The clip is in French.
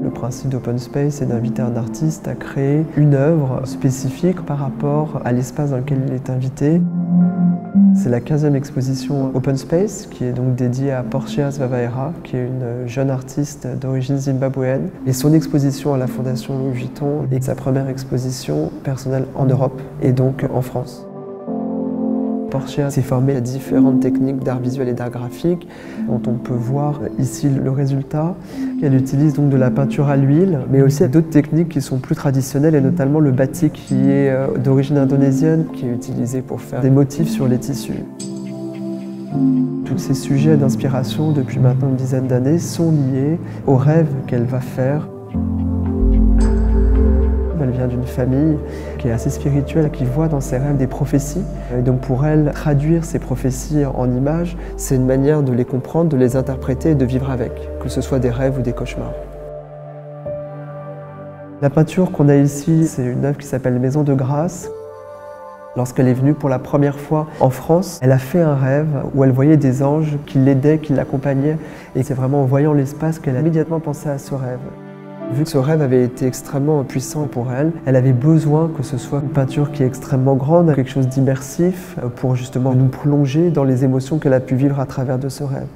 Le principe d'Open Space est d'inviter un artiste à créer une œuvre spécifique par rapport à l'espace dans lequel il est invité. C'est la 15e exposition Open Space qui est donc dédiée à Portias Vavaera, qui est une jeune artiste d'origine zimbabwéenne. Et son exposition à la Fondation Louis Vuitton est sa première exposition personnelle en Europe et donc en France. Portia s'est formée à différentes techniques d'art visuel et d'art graphique, dont on peut voir ici le résultat. Elle utilise donc de la peinture à l'huile, mais aussi d'autres techniques qui sont plus traditionnelles, et notamment le batik qui est d'origine indonésienne, qui est utilisé pour faire des motifs sur les tissus. Tous ces sujets d'inspiration, depuis maintenant une dizaine d'années, sont liés aux rêves qu'elle va faire. Elle vient d'une famille qui est assez spirituelle, qui voit dans ses rêves des prophéties. Et donc pour elle, traduire ces prophéties en images, c'est une manière de les comprendre, de les interpréter et de vivre avec, que ce soit des rêves ou des cauchemars. La peinture qu'on a ici, c'est une œuvre qui s'appelle Maison de Grâce. Lorsqu'elle est venue pour la première fois en France, elle a fait un rêve où elle voyait des anges qui l'aidaient, qui l'accompagnaient. Et c'est vraiment en voyant l'espace qu'elle a immédiatement pensé à ce rêve. Vu que ce rêve avait été extrêmement puissant pour elle, elle avait besoin que ce soit une peinture qui est extrêmement grande, quelque chose d'immersif, pour justement nous plonger dans les émotions qu'elle a pu vivre à travers de ce rêve.